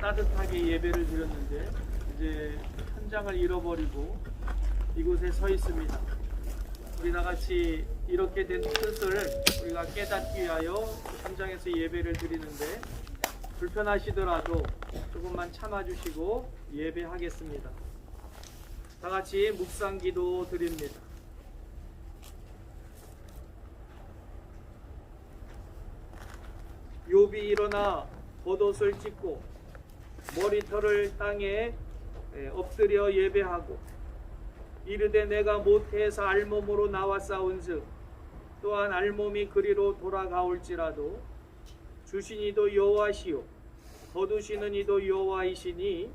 따뜻하게 예배를 드렸는데 이제 현장을 잃어버리고 이곳에 서 있습니다. 우리 다같이 이렇게 된 뜻을 우리가 깨닫기 위하여 현장에서 예배를 드리는데 불편하시더라도 조금만 참아주시고 예배하겠습니다. 다같이 묵상기도 드립니다. 욥이 일어나 겉옷을 찢고 머리털을 땅에 엎드려 예배하고 이르되 내가 모태에서 알몸으로 나와 싸운즉 또한 알몸이 그리로 돌아가올지라도 주신 이도 여호와시요 거두시는 이도 여호와이시니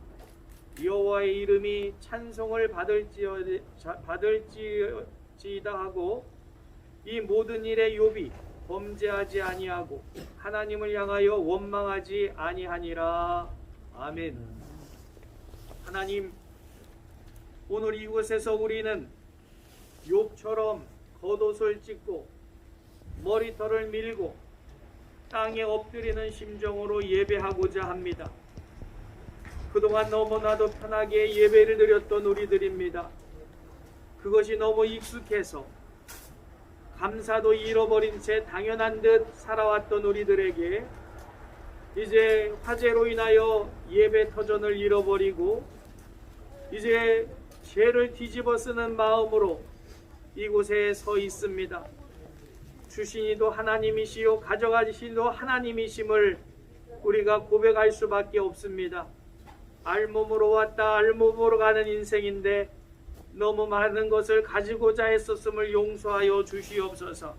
여호와의 이름이 찬송을 받을지이다 하고 이 모든 일에 욥이 범죄하지 아니하고 하나님을 향하여 원망하지 아니하니라. 아멘. 하나님, 오늘 이곳에서 우리는 욥처럼 겉옷을 찢고 머리털을 밀고 땅에 엎드리는 심정으로 예배하고자 합니다. 그동안 너무나도 편하게 예배를 드렸던 우리들입니다. 그것이 너무 익숙해서 감사도 잃어버린 채 당연한 듯 살아왔던 우리들에게 이제 화재로 인하여 예배 터전을 잃어버리고 이제 죄를 뒤집어 쓰는 마음으로 이곳에 서 있습니다. 주신 이도 하나님이시요 가져가신 이도 하나님이심을 우리가 고백할 수밖에 없습니다. 알몸으로 왔다 알몸으로 가는 인생인데 너무 많은 것을 가지고자 했었음을 용서하여 주시옵소서.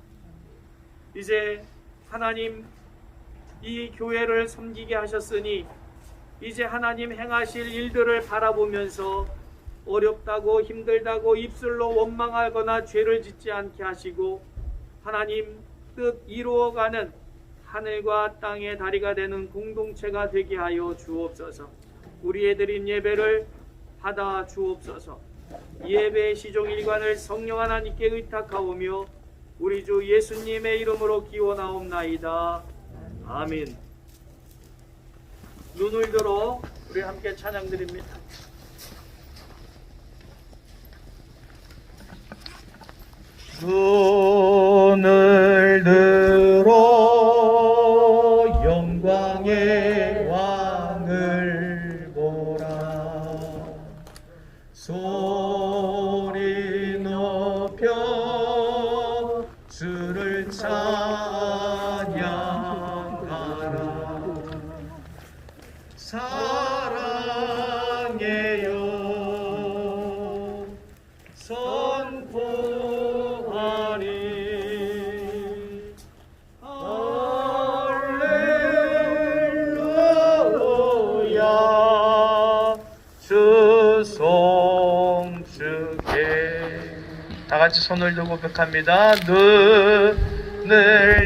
이제 하나님 이 교회를 섬기게 하셨으니 이제 하나님 행하실 일들을 바라보면서 어렵다고 힘들다고 입술로 원망하거나 죄를 짓지 않게 하시고 하나님 뜻 이루어가는 하늘과 땅의 다리가 되는 공동체가 되게 하여 주옵소서. 우리의 드린 예배를 받아 주옵소서. 예배의 시종일관을 성령 하나님께 의탁하오며 우리 주 예수님의 이름으로 기원하옵나이다. 아멘. 눈을 들어 우리 함께 찬양드립니다. 눈을 들어 영광의 왕을 보라. 소리 높여 주를 찬양하라. 사랑해요 선포하리 할렐루야 주 송축해. 다 같이 손을 들고 고백합니다. 눈을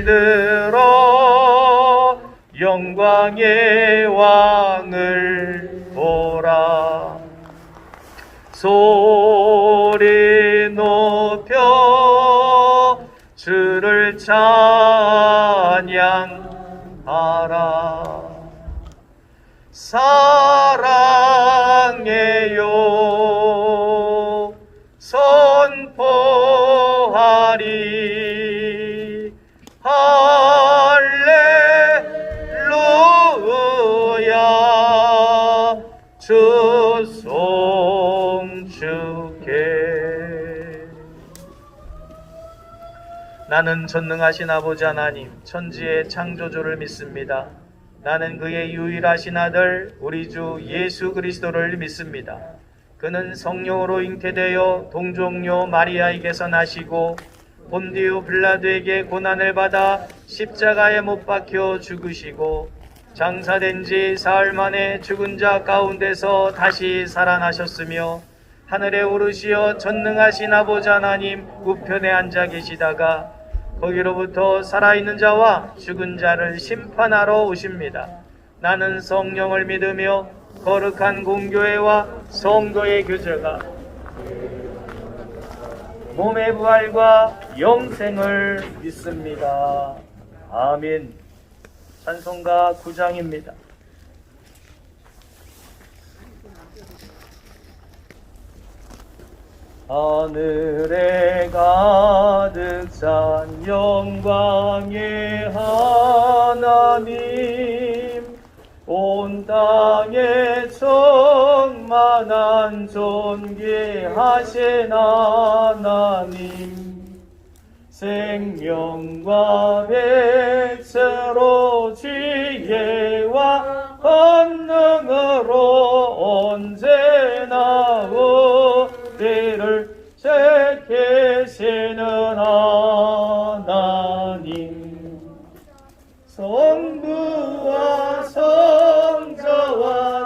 들어 영광의 왕을 보라. 소리 높여 주를 찬양하라. 사랑해요 선포하리 할렐루야 주 송축해. 나는 전능하신 아버지 하나님 천지의 창조주를 믿습니다. 나는 그의 유일하신 아들 우리 주 예수 그리스도를 믿습니다. 그는 성령으로 잉태되어 동정녀 마리아에게서 나시고 본디오 빌라도에게 고난을 받아 십자가에 못 박혀 죽으시고 장사된 지 사흘 만에 죽은 자 가운데서 다시 살아나셨으며 하늘에 오르시어 전능하신 아버지 하나님 우편에 앉아 계시다가 거기로부터 살아있는 자와 죽은 자를 심판하러 오십니다. 나는 성령을 믿으며 거룩한 공교회와 성도의 교제가 몸의 부활과 영생을 믿습니다. 아멘. 찬송가 9장입니다. 하늘에 가득 찬 영광의 하나님 온 땅에 충만한 존귀하신 하나님 생명과 백세로 지혜와 권능으로 언제나 우리를 지키시는 하나님 성부와 성자와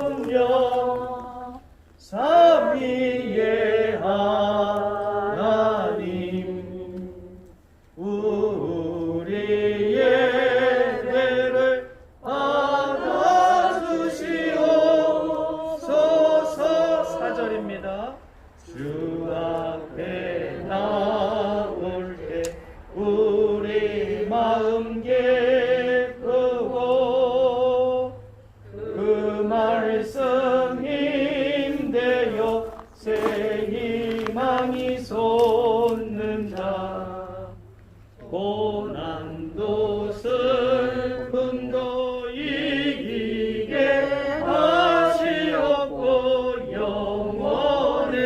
성령 삼위의 하나님 우리의 죄를 받아주시옵소서. 4절입니다. 주 앞에 나올 때 우리 마음 기쁘고 그 말씀 힘되어 새 희망이 솟는다. 고난도 슬픔도 이기게 하시옵고 영원에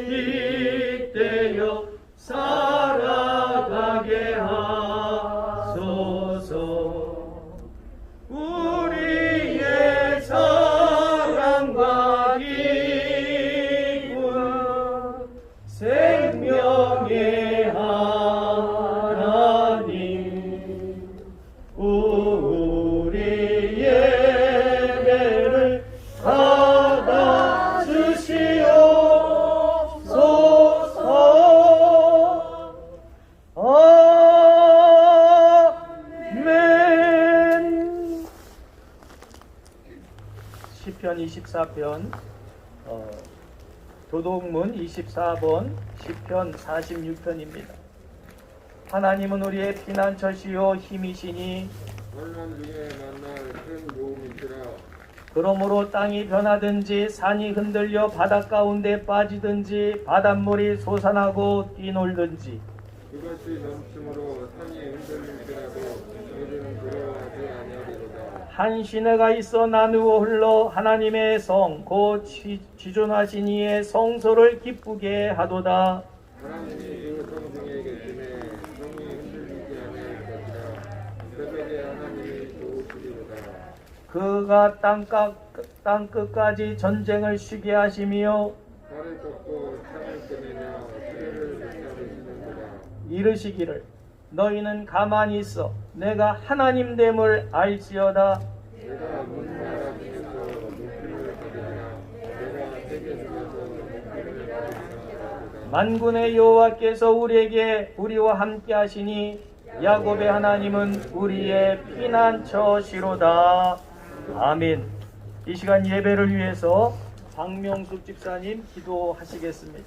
잇대어 살아가게 하소서. 우리의 사랑과 기쁨 생명의 하나님 우리의 예배를 받아주시옵소서. 아멘. 시편 24편 도덕문 24번 시편 46편입니다. 하나님은 우리의 피난처시요 힘이시니 환난 중에 만날 큰 도움이시라. 그러므로 땅이 변하든지 산이 흔들려 바다 가운데 빠지든지 바닷물이 솟아나고 뛰놀든지 그것이 넘침으로 산이 흔들릴지라도 우리는 두려워하지 아니하리로다. 한 시내가 있어 나누어 흘러 하나님의 성 곧 지존하신 이의 성소를 기쁘게 하도다. 하나님이 그 성중에 계시네 성이 흔들리지 아니할 것이라. 새벽에 하나님이 도우시리로다. 그가 땅 끝까지 전쟁을 쉬게 하시며 달을 꺾고 창을 끊으며 수레를 붙잡으시는구나. 이르시기를 너희는 가만히 있어 내가 하나님 됨을 알지어다. 내가 문나라 중에서 높이를 받으리라. 내가 세계 중에서 높이를 받으리라. 만군의 여호와께서 우리와 함께 하시니 야곱의 하나님은 우리의 피난처시로다. 아멘. 이 시간 예배를 위해서 박명숙 집사님 기도하시겠습니다.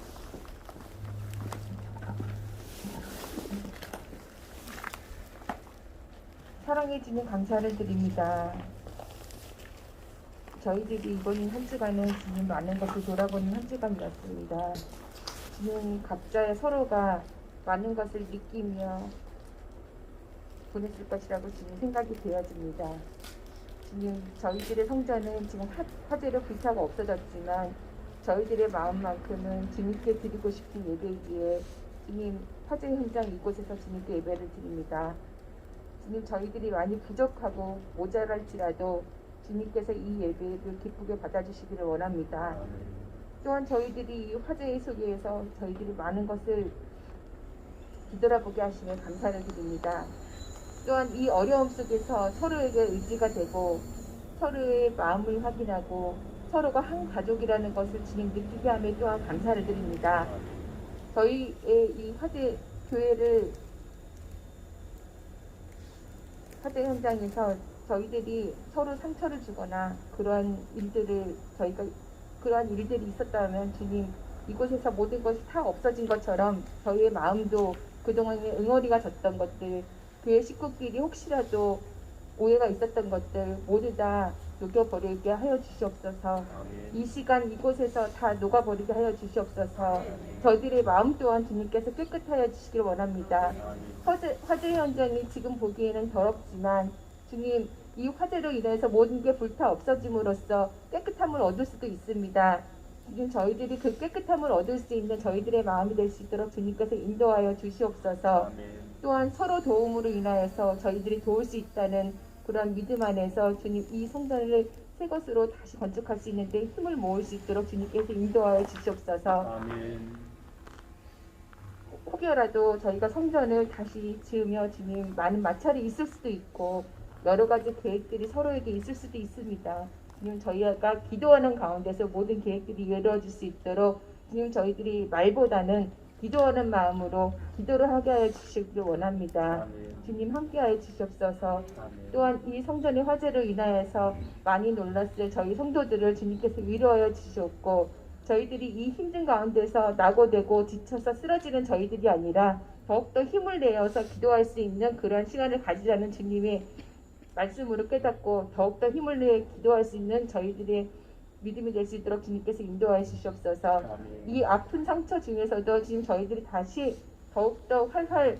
사랑해 주님 감사를 드립니다. 저희들이 이번 한 주간은 주님 많은 것을 돌아보는 한 주간이었습니다. 주님 각자의 서로가 많은 것을 느끼며 보냈을 것이라고 주님 생각이 되어집니다. 주님 저희들의 성전은 지금 화재로 불타고 없어졌지만 저희들의 마음만큼은 주님께 드리고 싶은 예배이기에 주님 화재 현장 이곳에서 주님께 예배를 드립니다. 주님 저희들이 많이 부족하고 모자랄지라도 주님께서 이 예배를 기쁘게 받아주시기를 원합니다. 또한 저희들이 이 화재의 속에서 저희들이 많은 것을 뒤돌아보게 하시며 감사를 드립니다. 또한 이 어려움 속에서 서로에게 의지가 되고 서로의 마음을 확인하고 서로가 한 가족이라는 것을 주님 느끼게 하며 또한 감사를 드립니다. 저희의 이 화재 현장에서 저희들이 서로 상처를 주거나 그러한 일들이 있었다면 주님 이곳에서 모든 것이 다 없어진 것처럼 저희의 마음도 그동안에 응어리가 졌던 것들, 교회 식구끼리 혹시라도 오해가 있었던 것들 모두 다 녹여버리게 하여 주시옵소서. 이 시간 이곳에서 다 녹아버리게 하여 주시옵소서. 저희들의 마음 또한 주님께서 깨끗하여 주시길 원합니다. 화재 현장이 지금 보기에는 더럽지만 주님 이 화재로 인해서 모든 게 불타 없어짐으로써 깨끗함을 얻을 수도 있습니다. 주님 저희들이 그 깨끗함을 얻을 수 있는 저희들의 마음이 될 수 있도록 주님께서 인도하여 주시옵소서. 또한 서로 도움으로 인하여서 저희들이 도울 수 있다는 그런 믿음 안에서 주님 이 성전을 새 것으로 다시 건축할 수 있는데 힘을 모을 수 있도록 주님께서 인도하여 주시옵소서. 아멘. 혹여라도 저희가 성전을 다시 지으며 주님 많은 마찰이 있을 수도 있고 여러 가지 계획들이 서로에게 있을 수도 있습니다. 주님 저희가 기도하는 가운데서 모든 계획들이 이루어질 수 있도록 주님 저희들이 말보다는 기도하는 마음으로 기도를 하게 하여 주시기를 원합니다. 주님 함께하여 주시옵소서. 또한 이 성전의 화재로 인하여서 많이 놀랐을 저희 성도들을 주님께서 위로하여 주시옵고 저희들이 이 힘든 가운데서 낙오되고 지쳐서 쓰러지는 저희들이 아니라 더욱더 힘을 내어서 기도할 수 있는 그런 시간을 가지자는 주님의 말씀으로 깨닫고 더욱더 힘을 내 기도할 수 있는 저희들의 믿음이 될 수 있도록 주님께서 인도하여 주시옵소서. 이 아픈 상처 중에서도 지금 저희들이 다시 더욱더 활활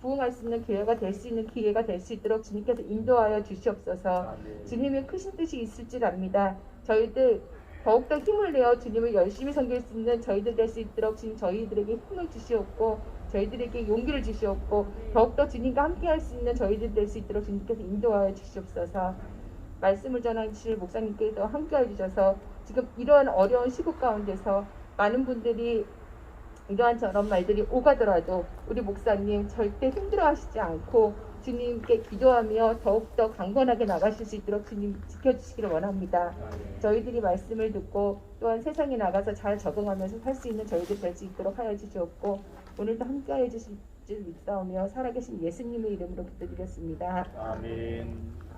부흥할 수 있는 기회가 될 수 있도록 주님께서 인도하여 주시옵소서. 주님의 크신 뜻이 있을 줄 압니다. 저희들 더욱더 힘을 내어 주님을 열심히 섬길 수 있는 저희들 될 수 있도록 주님 저희들에게 힘을 주시옵고 저희들에게 용기를 주시옵고 더욱더 주님과 함께 할 수 있는 저희들 될 수 있도록 주님께서 인도하여 주시옵소서. 말씀을 전하실 목사님께서 함께해 주셔서 지금 이러한 어려운 시국 가운데서 많은 분들이 이러한 저런 말들이 오가더라도 우리 목사님 절대 힘들어하시지 않고 주님께 기도하며 더욱더 강건하게 나가실 수 있도록 주님 지켜주시기를 원합니다. 저희들이 말씀을 듣고 또한 세상에 나가서 잘 적응하면서 살 수 있는 저희들 될 수 있도록 하여 주시옵고 오늘도 함께하여 주실 줄 믿사오며 살아계신 예수님의 이름으로 기도드렸습니다. 아멘.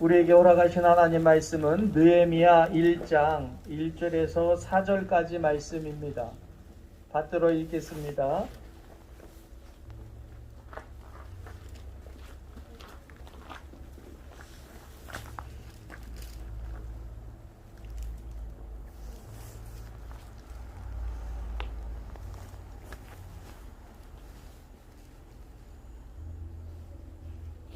우리에게 허락하신 하나님 말씀은 느헤미야 1장 1절에서 4절까지 말씀입니다. 받들어 읽겠습니다.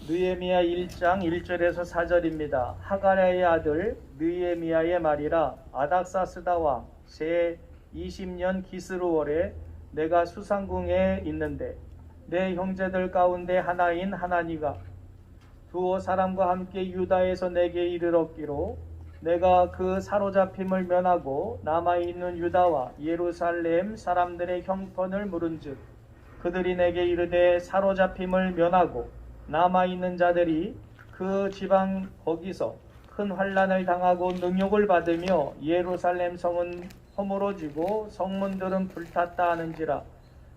느헤미야 1장 1절에서 4절입니다. 하가랴의 아들 느헤미야의 말이라. 아닥사스다 왕 제 20년 기스루월에 내가 수상궁에 있는데 내 형제들 가운데 하나인 하나니가 두어 사람과 함께 유다에서 내게 이르렀기로 내가 그 사로잡힘을 면하고 남아있는 유다와 예루살렘 사람들의 형편을 물은즉 그들이 내게 이르되 사로잡힘을 면하고 남아있는 자들이 그 지방 거기서 큰 환난을 당하고 능욕을 받으며 예루살렘 성은 허물어지고 성문들은 불탔다 하는지라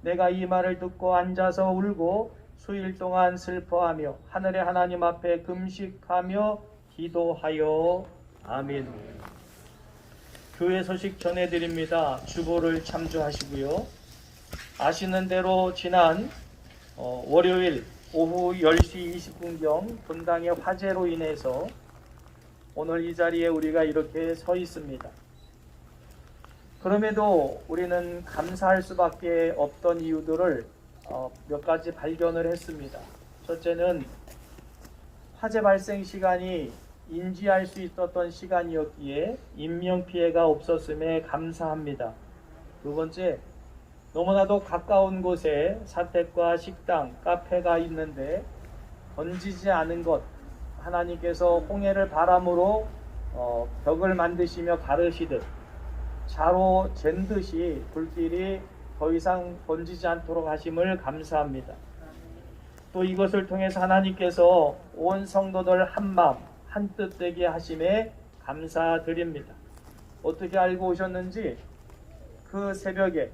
내가 이 말을 듣고 앉아서 울고 수일 동안 슬퍼하며 하늘의 하나님 앞에 금식하며 기도하여 아멘. 교회 소식 전해드립니다. 주보를 참조하시고요. 아시는 대로 지난 월요일 오후 10시 20분경 분당의 화재로 인해서 오늘 이 자리에 우리가 이렇게 서 있습니다. 그럼에도 우리는 감사할 수밖에 없던 이유들을 몇 가지 발견을 했습니다. 첫째는 화재 발생 시간이 인지할 수 있었던 시간이었기에 인명피해가 없었음에 감사합니다. 두 번째, 너무나도 가까운 곳에 사택과 식당, 카페가 있는데 번지지 않은 것, 하나님께서 홍해를 바람으로 벽을 만드시며 가르시듯 자로 잰 듯이 불길이 더 이상 번지지 않도록 하심을 감사합니다. 또 이것을 통해서 하나님께서 온 성도들 한마음 한뜻 되게 하심에 감사드립니다. 어떻게 알고 오셨는지 그 새벽에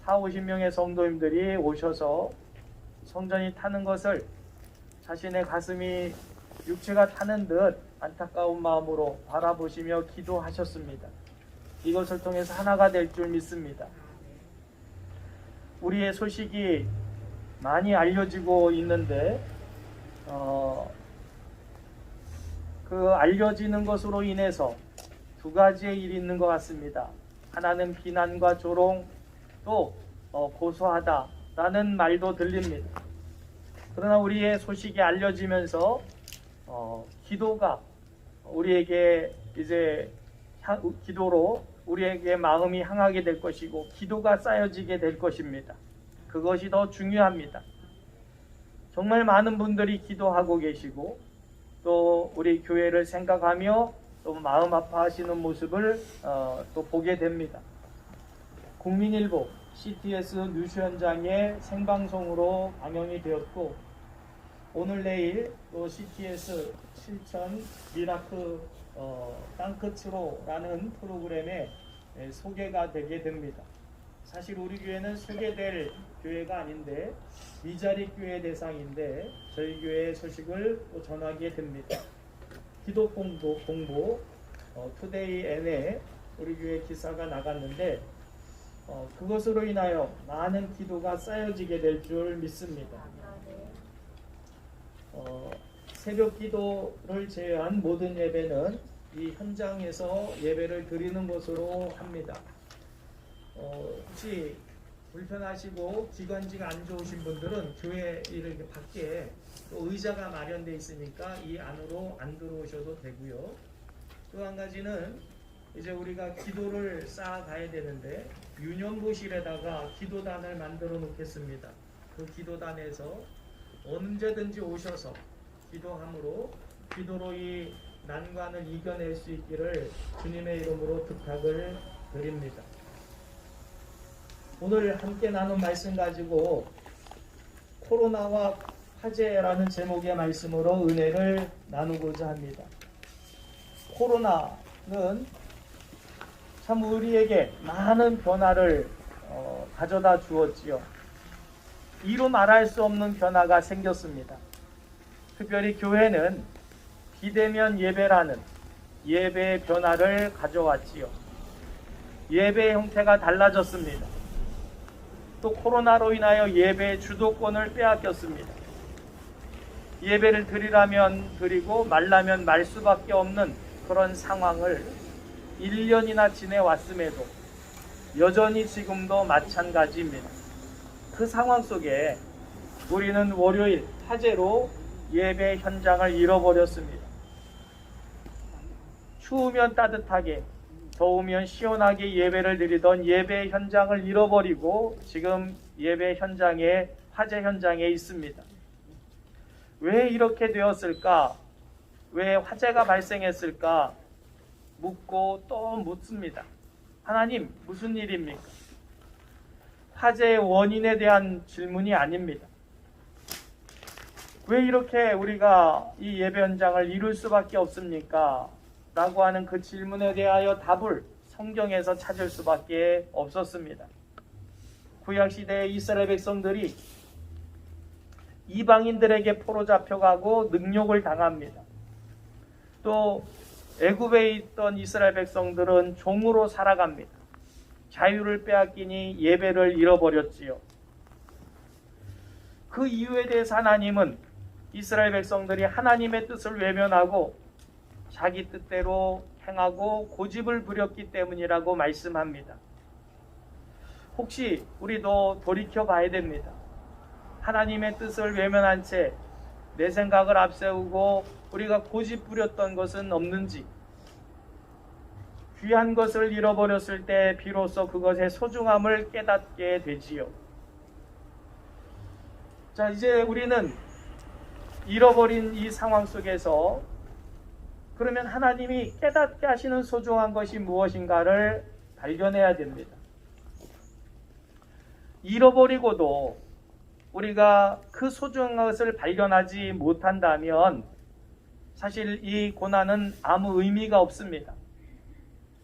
40-50명의 성도님들이 오셔서 성전이 타는 것을 자신의 가슴이 육체가 타는 듯 안타까운 마음으로 바라보시며 기도하셨습니다. 이것을 통해서 하나가 될 줄 믿습니다. 우리의 소식이 많이 알려지고 있는데 그 알려지는 것으로 인해서 두 가지의 일이 있는 것 같습니다. 하나는 비난과 조롱, 또 고소하다라는 말도 들립니다. 그러나 우리의 소식이 알려지면서 기도가 우리에게 이제 기도로 우리에게 마음이 향하게 될 것이고 기도가 쌓여지게 될 것입니다. 그것이 더 중요합니다. 정말 많은 분들이 기도하고 계시고 또 우리 교회를 생각하며 또 마음 아파하시는 모습을 또 보게 됩니다. 국민일보 CTS 뉴스 현장의 생방송으로 방영이 되었고 오늘 내일 또 CTS 실천 미라크 땅끝으로라는 프로그램에 소개가 되게 됩니다. 사실 우리 교회는 소개될 교회가 아닌데 미자리 교회 대상인데 저희 교회의 소식을 또 전하게 됩니다. 기도 공보 투데이 N에 우리 교회 기사가 나갔는데 그것으로 인하여 많은 기도가 쌓여지게 될 줄 믿습니다. 새벽 기도를 제외한 모든 예배는 이 현장에서 예배를 드리는 것으로 합니다. 혹시 불편하시고 기관지가 안 좋으신 분들은 교회 이렇게 밖에 또 의자가 마련되어 있으니까 이 안으로 안 들어오셔도 되고요. 또 한 가지는 이제 우리가 기도를 쌓아가야 되는데 유년보실에다가 기도단을 만들어 놓겠습니다. 그 기도단에서 언제든지 오셔서 기도함으로 기도로 이 난관을 이겨낼 수 있기를 주님의 이름으로 부탁을 드립니다. 오늘 함께 나눈 말씀 가지고 코로나와 화재라는 제목의 말씀으로 은혜를 나누고자 합니다. 코로나는 참 우리에게 많은 변화를 가져다 주었지요. 이루 말할 수 없는 변화가 생겼습니다. 특별히 교회는 비대면 예배라는 예배의 변화를 가져왔지요. 예배의 형태가 달라졌습니다. 또 코로나로 인하여 예배의 주도권을 빼앗겼습니다. 예배를 드리라면 드리고 말라면 말 수밖에 없는 그런 상황을 1년이나 지내왔음에도 여전히 지금도 마찬가지입니다. 그 상황 속에 우리는 월요일 화재로 예배 현장을 잃어버렸습니다. 추우면 따뜻하게, 더우면 시원하게 예배를 드리던 예배 현장을 잃어버리고 지금 예배 현장에 화재 현장에 있습니다. 왜 이렇게 되었을까? 왜 화재가 발생했을까? 묻고 또 묻습니다. 하나님, 무슨 일입니까? 화재의 원인에 대한 질문이 아닙니다. 왜 이렇게 우리가 이 예배 현장을 이룰 수밖에 없습니까? 라고 하는 그 질문에 대하여 답을 성경에서 찾을 수밖에 없었습니다. 구약시대의 이스라엘 백성들이 이방인들에게 포로 잡혀가고 능욕을 당합니다. 또 애굽에 있던 이스라엘 백성들은 종으로 살아갑니다. 자유를 빼앗기니 예배를 잃어버렸지요. 그 이유에 대해서 하나님은 이스라엘 백성들이 하나님의 뜻을 외면하고 자기 뜻대로 행하고 고집을 부렸기 때문이라고 말씀합니다. 혹시 우리도 돌이켜 봐야 됩니다. 하나님의 뜻을 외면한 채 내 생각을 앞세우고 우리가 고집 부렸던 것은 없는지, 귀한 것을 잃어버렸을 때 비로소 그것의 소중함을 깨닫게 되지요. 자, 이제 우리는 잃어버린 이 상황 속에서 그러면 하나님이 깨닫게 하시는 소중한 것이 무엇인가를 발견해야 됩니다. 잃어버리고도 우리가 그 소중한 것을 발견하지 못한다면 사실 이 고난은 아무 의미가 없습니다.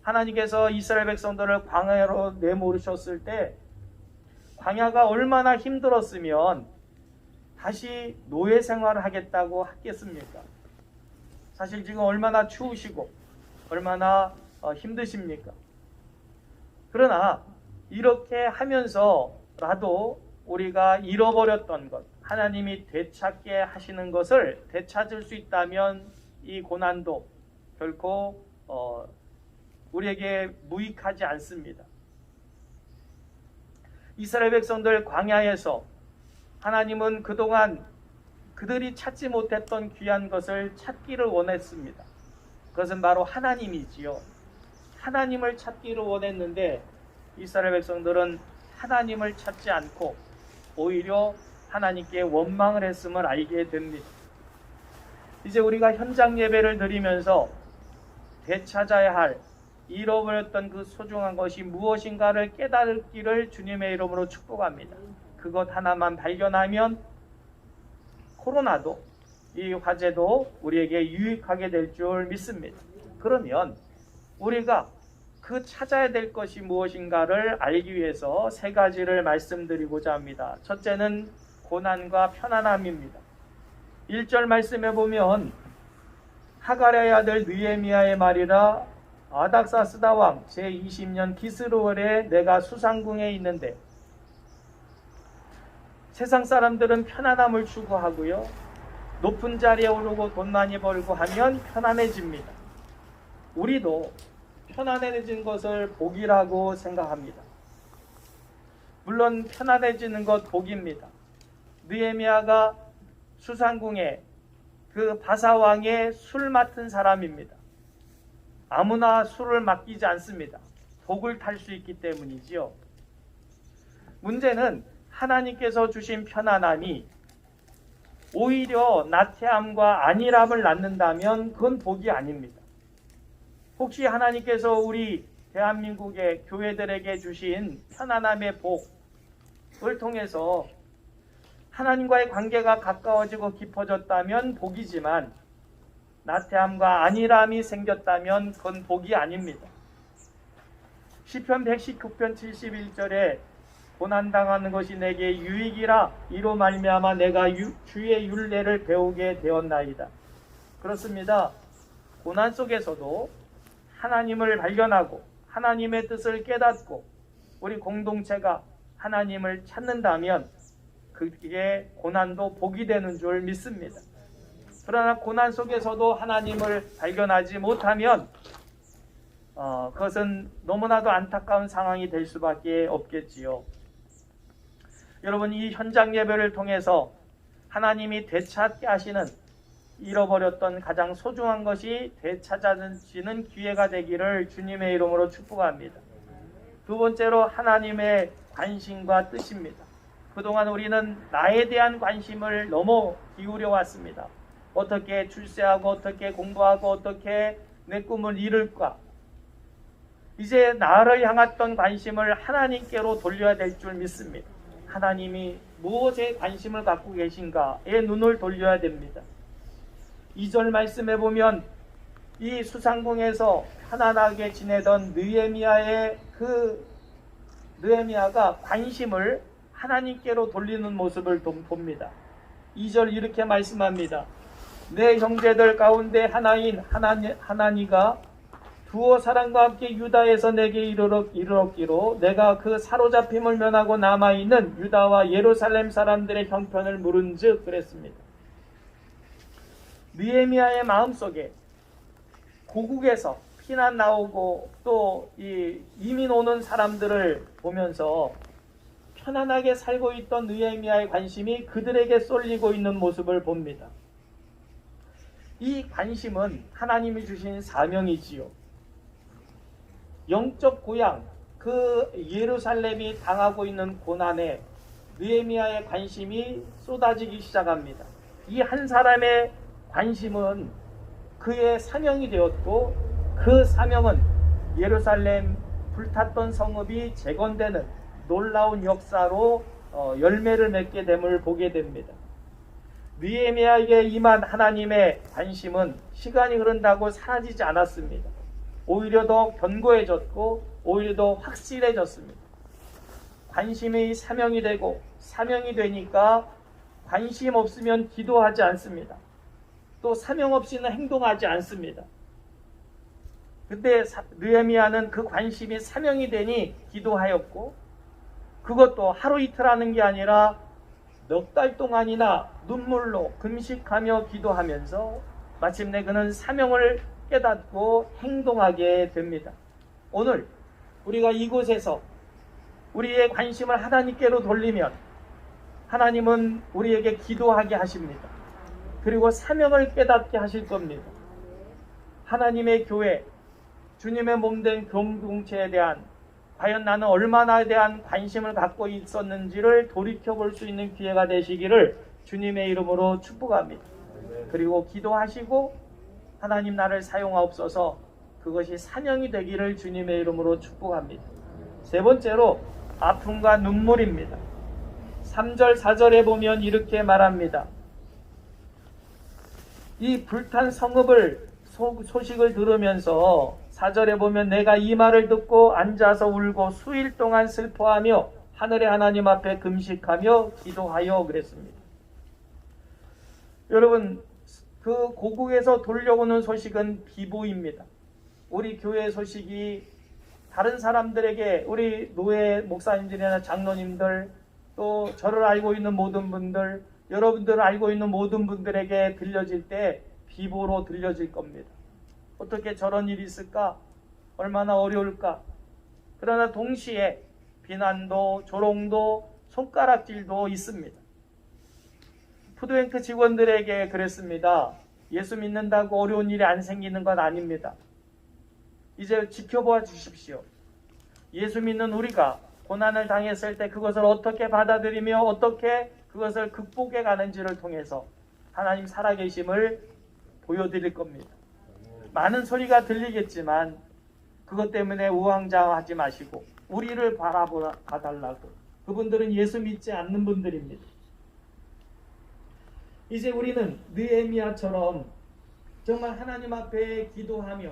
하나님께서 이스라엘 백성들을 광야로 내모르셨을 때 광야가 얼마나 힘들었으면 다시 노예 생활을 하겠다고 하겠습니까? 사실 지금 얼마나 추우시고 얼마나 힘드십니까? 그러나 이렇게 하면서라도 우리가 잃어버렸던 것, 하나님이 되찾게 하시는 것을 되찾을 수 있다면 이 고난도 결코 우리에게 무익하지 않습니다. 이스라엘 백성들 광야에서 하나님은 그동안 그들이 찾지 못했던 귀한 것을 찾기를 원했습니다. 그것은 바로 하나님이지요. 하나님을 찾기를 원했는데 이스라엘 백성들은 하나님을 찾지 않고 오히려 하나님께 원망을 했음을 알게 됩니다. 이제 우리가 현장 예배를 드리면서 되찾아야 할 잃어버렸던 그 소중한 것이 무엇인가를 깨닫기를 주님의 이름으로 축복합니다. 그것 하나만 발견하면 코로나도 이 화재도 우리에게 유익하게 될 줄 믿습니다. 그러면 우리가 그 찾아야 될 것이 무엇인가를 알기 위해서 세 가지를 말씀드리고자 합니다. 첫째는 고난과 편안함입니다. 1절 말씀에 보면 하갈의 아들 느헤미야의 말이라 아닥사스다 왕 제20년 기스루월에 내가 수상궁에 있는데 세상 사람들은 편안함을 추구하고요. 높은 자리에 오르고 돈 많이 벌고 하면 편안해집니다. 우리도 편안해진 것을 복이라고 생각합니다. 물론 편안해지는 것 복입니다. 느헤미야가 수상궁에 그 바사왕의 술 맡은 사람입니다. 아무나 술을 맡기지 않습니다. 독을 탈 수 있기 때문이지요. 문제는 하나님께서 주신 편안함이 오히려 나태함과 안일함을 낳는다면 그건 복이 아닙니다. 혹시 하나님께서 우리 대한민국의 교회들에게 주신 편안함의 복을 통해서 하나님과의 관계가 가까워지고 깊어졌다면 복이지만 나태함과 안일함이 생겼다면 그건 복이 아닙니다. 시편 119편 71절에 고난당하는 것이 내게 유익이라 이로 말미암아 내가 주의 율례를 배우게 되었나이다. 그렇습니다. 고난 속에서도 하나님을 발견하고 하나님의 뜻을 깨닫고 우리 공동체가 하나님을 찾는다면 그게 고난도 복이 되는 줄 믿습니다. 그러나 고난 속에서도 하나님을 발견하지 못하면 그것은 너무나도 안타까운 상황이 될 수밖에 없겠지요. 여러분, 이 현장 예배를 통해서 하나님이 되찾게 하시는 잃어버렸던 가장 소중한 것이 되찾아지는 기회가 되기를 주님의 이름으로 축복합니다. 두 번째로 하나님의 관심과 뜻입니다. 그동안 우리는 나에 대한 관심을 너무 기울여 왔습니다. 어떻게 출세하고 어떻게 공부하고 어떻게 내 꿈을 이룰까. 이제 나를 향했던 관심을 하나님께로 돌려야 될 줄 믿습니다. 하나님이 무엇에 관심을 갖고 계신가에 눈을 돌려야 됩니다. 2절 말씀해 보면 이 수상궁에서 편안하게 지내던 느헤미야가 관심을 하나님께로 돌리는 모습을 봅니다. 2절 이렇게 말씀합니다. 내 형제들 가운데 하나인 하나니가 두어 사람과 함께 유다에서 내게 이르렀기로 내가 그 사로잡힘을 면하고 남아있는 유다와 예루살렘 사람들의 형편을 물은즉 그랬습니다. 느헤미야의 마음속에 고국에서 피난 나오고 또 이민 오는 사람들을 보면서 편안하게 살고 있던 느헤미야의 관심이 그들에게 쏠리고 있는 모습을 봅니다. 이 관심은 하나님이 주신 사명이지요. 영적 고향, 그 예루살렘이 당하고 있는 고난에 느헤미야의 관심이 쏟아지기 시작합니다. 이 한 사람의 관심은 그의 사명이 되었고 그 사명은 예루살렘 불탔던 성읍이 재건되는 놀라운 역사로 열매를 맺게 됨을 보게 됩니다. 느헤미야에게 임한 하나님의 관심은 시간이 흐른다고 사라지지 않았습니다. 오히려 더 견고해졌고 오히려 더 확실해졌습니다. 관심이 사명이 되고 사명이 되니까 관심 없으면 기도하지 않습니다. 또 사명 없이는 행동하지 않습니다. 근데 느헤미야는 그 관심이 사명이 되니 기도하였고 그것도 하루 이틀 하는 게 아니라 넉 달 동안이나 눈물로 금식하며 기도하면서 마침내 그는 사명을 깨닫고 행동하게 됩니다. 오늘 우리가 이곳에서 우리의 관심을 하나님께로 돌리면 하나님은 우리에게 기도하게 하십니다. 그리고 사명을 깨닫게 하실 겁니다. 하나님의 교회, 주님의 몸된 공동체에 대한 과연 나는 얼마나 대한 관심을 갖고 있었는지를 돌이켜볼 수 있는 기회가 되시기를 주님의 이름으로 축복합니다. 그리고 기도하시고 하나님 나를 사용하옵소서 그것이 사명이 되기를 주님의 이름으로 축복합니다. 세 번째로 아픔과 눈물입니다. 3절 4절에 보면 이렇게 말합니다. 이 불탄 성읍을 소식을 들으면서 4절에 보면 내가 이 말을 듣고 앉아서 울고 수일 동안 슬퍼하며 하늘의 하나님 앞에 금식하며 기도하여 그랬습니다. 여러분 그 고국에서 돌려오는 소식은 비보입니다. 우리 교회 소식이 다른 사람들에게 우리 노예 목사님들이나 장로님들 또 저를 알고 있는 모든 분들 여러분들을 알고 있는 모든 분들에게 들려질 때 비보로 들려질 겁니다. 어떻게 저런 일이 있을까? 얼마나 어려울까? 그러나 동시에 비난도 조롱도 손가락질도 있습니다. 푸드뱅크 직원들에게 그랬습니다. 예수 믿는다고 어려운 일이 안 생기는 건 아닙니다. 이제 지켜봐 주십시오. 예수 믿는 우리가 고난을 당했을 때 그것을 어떻게 받아들이며 어떻게 그것을 극복해 가는지를 통해서 하나님 살아계심을 보여드릴 겁니다. 많은 소리가 들리겠지만 그것 때문에 우왕좌왕하지 마시고 우리를 바라봐달라고. 그분들은 예수 믿지 않는 분들입니다. 이제 우리는 느헤미야처럼 정말 하나님 앞에 기도하며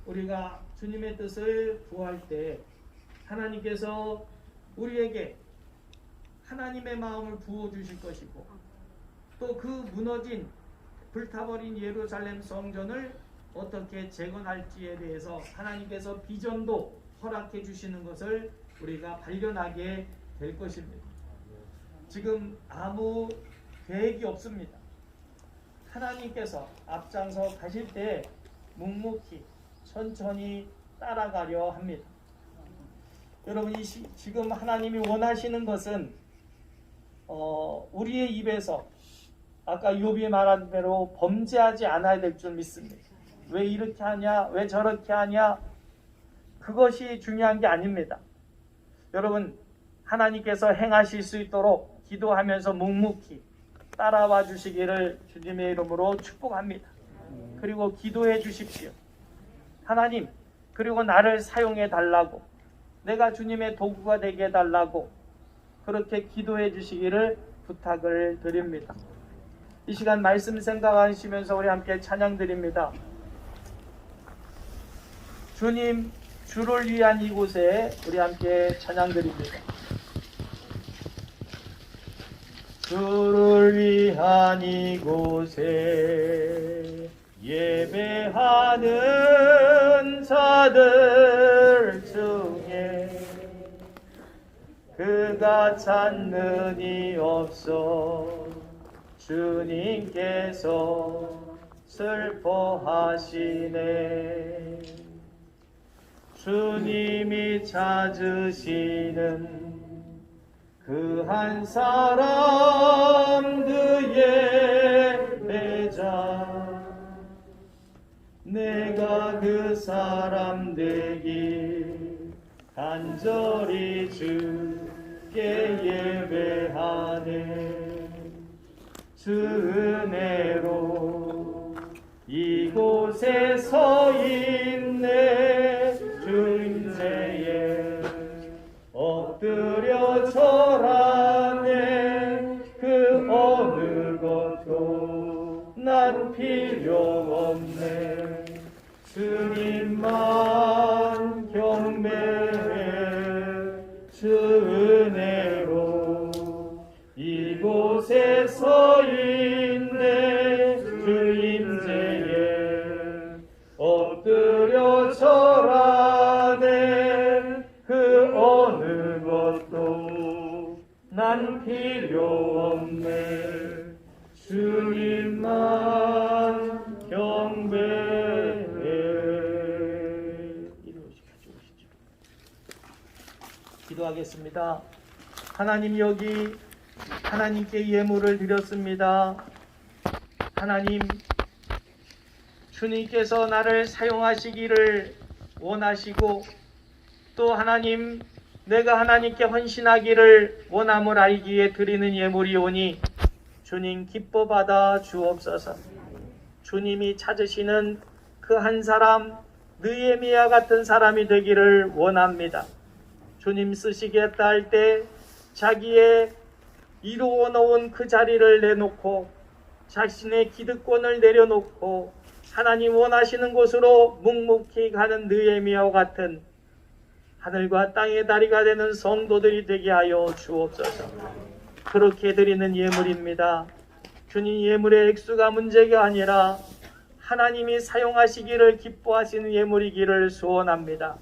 우리가 주님의 뜻을 구할 때 하나님께서 우리에게 하나님의 마음을 부어주실 것이고 또 그 무너진 불타버린 예루살렘 성전을 어떻게 재건할지에 대해서 하나님께서 비전도 허락해 주시는 것을 우리가 발견하게 될 것입니다. 지금 아무 계획이 없습니다. 하나님께서 앞장서 가실 때 묵묵히 천천히 따라가려 합니다. 여러분 지금 하나님이 원하시는 것은 우리의 입에서 아까 욥이 말한 대로 범죄하지 않아야 될 줄 믿습니다. 왜 이렇게 하냐? 왜 저렇게 하냐? 그것이 중요한 게 아닙니다. 여러분 하나님께서 행하실 수 있도록 기도하면서 묵묵히 따라와 주시기를 주님의 이름으로 축복합니다. 그리고 기도해 주십시오. 하나님, 그리고 나를 사용해 달라고, 내가 주님의 도구가 되게 해달라고 그렇게 기도해 주시기를 부탁을 드립니다. 이 시간 말씀 생각하시면서 우리 함께 찬양 드립니다. 주님, 주를 위한 이곳에 우리 함께 찬양 드립니다. 주를 위한 이곳에 예배하는 자들 중에 그가 찾는 이 없어 주님께서 슬퍼하시네. 주님이 찾으시는 그 한 사람 그의 배자, 내가 그 사람 되길 간절히 주께 예배하네. 주 은혜로 이곳에 서 있네. 주인제에 엎드려 절하네. 그 어느 것도 난 필요 없네. 주님만 경배해. 주 은혜로 이곳에 서 있네. 주 임재에 엎드려 절하네. 그 어느 것도 난 필요 없네. 주님만 경배해. 이루어지시죠. 기도하겠습니다. 하나님, 여기 하나님께 예물을 드렸습니다. 하나님, 주님께서 나를 사용하시기를 원하시고 또 하나님, 내가 하나님께 헌신하기를 원함을 알기에 드리는 예물이오니 주님 기뻐 받아 주옵소서. 주님이 찾으시는 그 한 사람, 느헤미야 같은 사람이 되기를 원합니다. 주님 쓰시겠다 할 때 자기의 이루어 놓은 그 자리를 내놓고 자신의 기득권을 내려놓고 하나님 원하시는 곳으로 묵묵히 가는 느헤미야와 같은 하늘과 땅의 다리가 되는 성도들이 되게 하여 주옵소서. 그렇게 드리는 예물입니다. 주님, 예물의 액수가 문제가 아니라 하나님이 사용하시기를 기뻐하시는 예물이기를 소원합니다.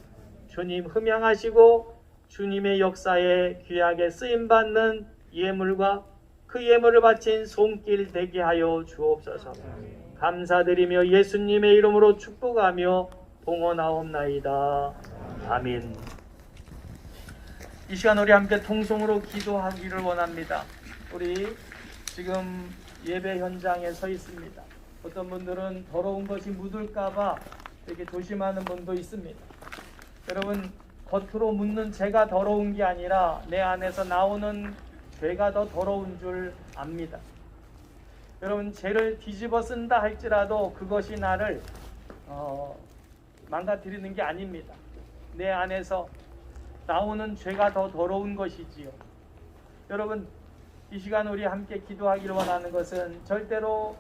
주님, 흠양하시고 주님의 역사에 귀하게 쓰임받는 예물과 그 예물을 바친 손길 되게 하여 주옵소서. 감사드리며 예수님의 이름으로 축복하며 봉헌하옵나이다. 아멘. 이 시간 우리 함께 통성으로 기도하기를 원합니다. 우리 지금 예배 현장에 서 있습니다. 어떤 분들은 더러운 것이 묻을까봐 이렇게 조심하는 분도 있습니다. 여러분, 겉으로 묻는 죄가 더러운 게 아니라 내 안에서 나오는 죄가 더 더러운 줄 압니다. 여러분, 죄를 뒤집어 쓴다 할지라도 그것이 나를 망가뜨리는 게 아닙니다. 내 안에서 나오는 죄가 더 더러운 것이지요. 여러분, 이 시간 우리 함께 기도하기를 원하는 것은 절대로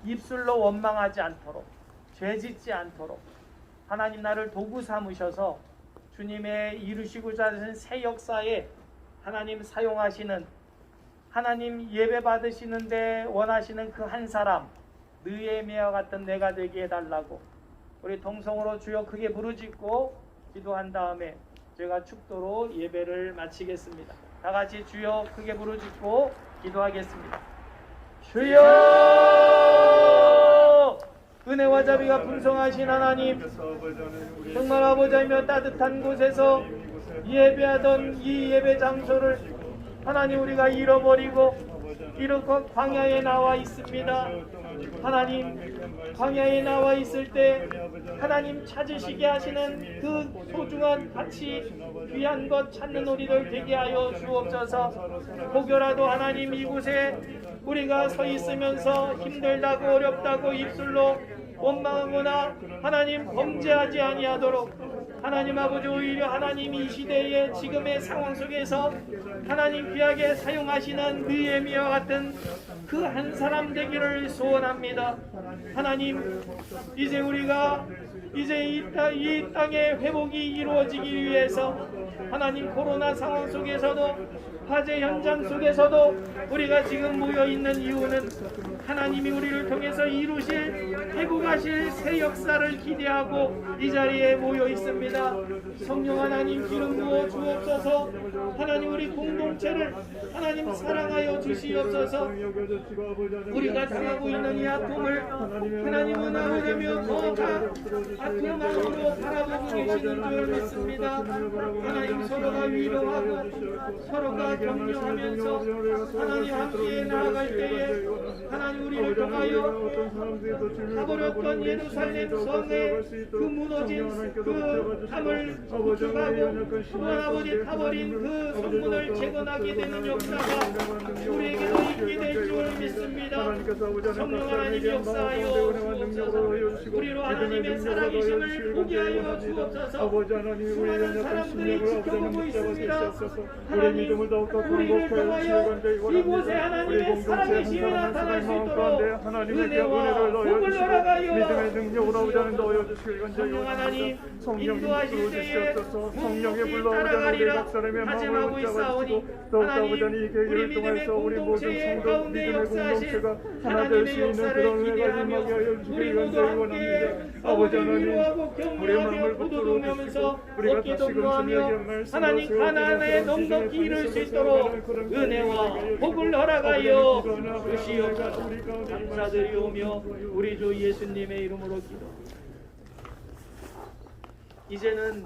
입술로 원망하지 않도록, 죄짓지 않도록 하나님 나를 도구 삼으셔서 주님의 이루시고자 하는 새 역사에 하나님 사용하시는, 하나님 예배 받으시는데 원하시는 그 한 사람, 느헤미야 같은 내가 되게 해달라고 우리 동성으로 주여 크게 부르짖고 기도한 다음에 제가 축도로 예배를 마치겠습니다. 다 같이 주여 크게 부르짖고 기도하겠습니다. 주여! 은혜와 자비가 풍성하신 하나님, 정말 아버지이며 따뜻한 곳에서 예배하던 이 예배 장소를 하나님 우리가 잃어버리고 이렇게 광야에 나와 있습니다. 하나님, 광야에 나와 있을 때 하나님 찾으시게 하시는 그 소중한 가치, 귀한 것 찾는 우리들 되게 하여 주옵소서. 혹여라도 하나님 이곳에 우리가 서 있으면서 힘들다고 어렵다고 입술로 원망하거나 하나님 범죄하지 아니하도록 하나님 아버지, 오히려 하나님 이 시대의 지금의 상황 속에서 하나님 귀하게 사용하시는 느헤미야와 같은 그 한 사람 되기를 소원합니다. 하나님, 이제 우리가 이 땅의 회복이 이루어지기 위해서 하나님 코로나 상황 속에서도 화재 현장 속에서도 우리가 지금 모여있는 이유는 하나님이 우리를 통해서 이루실 회복하실 새 역사를 기대하고 이 자리에 모여 있습니다. 성령 하나님 기름 부어 주옵소서. 하나님 우리 공동체를 하나님 사랑하여 주시옵소서. 우리가 당하고 있는 이 아픔을 하나님은 아버지며 더 아픈 마음으로 바라보고 계시는 줄 믿습니다. 하나님 서로가 위로하고 서로가 격려하면서 하나님 함께 나아갈 때에 하나님 우리를 통하여 타버렸던 예루살렘 성의 그 무너진 그 담을 구축하고 아버지 타버린 그 성문을 재건하게 되는 역사가 우리에게도 있게 될 줄 믿습니다. 성령 하나님 역사하여 주옵소서. 우리로 하나님의 살아계심을 보게 하여 주옵소서. 수많은 사람들이 지켜보고 있습니다. 하나님 우리를 통하여 이곳에 하나님의 살아계심이 나타날 수 있도록 은혜와 복을 허락하여 성령 하나님 인도하실 때에 묵묵히 따라가리라 다짐하고 있사오니 하나님 우리 믿음의 공동체의 가운데 역사하신 하나님의 역사를 기대하며 우리 모두 함께 아버지를 위로하고 격려하며 부도동하면서 어깨 동무하며 하나님 가나안에 넉넉히 이룰 수 있도록 은혜와 복을 허락하여 주시옵소서. 감사드리오며 우리 주 예수님의 이름으로 기도합니다. 이제는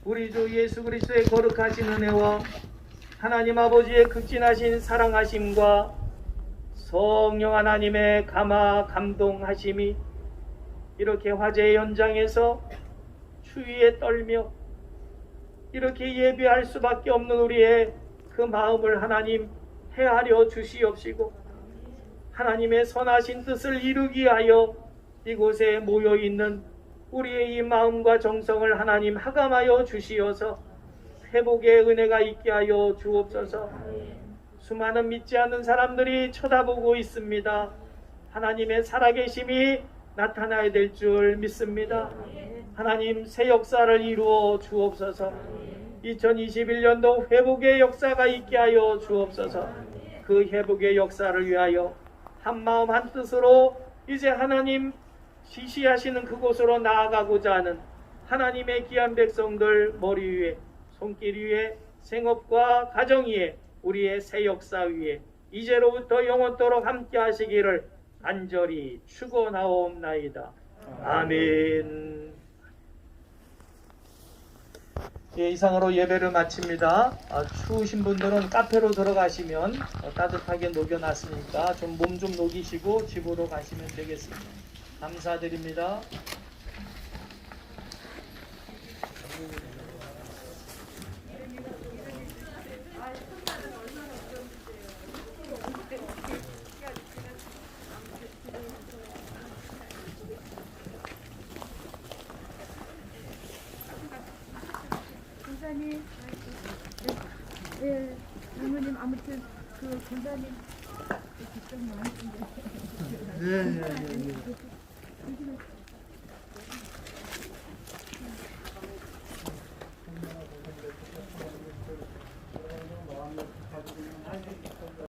우리 주 예수 그리스도의 거룩하신 은혜와 하나님 아버지의 극진하신 사랑하심과 성령 하나님의 감동하심이 이렇게 화재 현장에서 추위에 떨며 이렇게 예배할 수밖에 없는 우리의 그 마음을 하나님 헤아려 주시옵시고 하나님의 선하신 뜻을 이루기 위하여 이곳에 모여있는 우리의 이 마음과 정성을 하나님 하감하여 주시어서 회복의 은혜가 있게 하여 주옵소서. 수많은 믿지 않는 사람들이 쳐다보고 있습니다. 하나님의 살아계심이 나타나야 될 줄 믿습니다. 하나님 새 역사를 이루어 주옵소서. 2021년도 회복의 역사가 있게 하여 주옵소서. 그 회복의 역사를 위하여 한마음 한뜻으로 이제 하나님 지시하시는 그곳으로 나아가고자 하는 하나님의 귀한 백성들 머리 위에 손길 위에 생업과 가정 위에 우리의 새 역사 위에 이제로부터 영원토록 함께 하시기를 간절히 축원하옵나이다. 아멘. 예, 이상으로 예배를 마칩니다. 추우신 분들은 카페로 들어가시면 따뜻하게 녹여놨으니까 좀 몸 좀 녹이시고 집으로 가시면 되겠습니다. 감사드립니다. 권사님, 네, 장모님 아무튼 그 권사님 뒷장 많으신데. 네.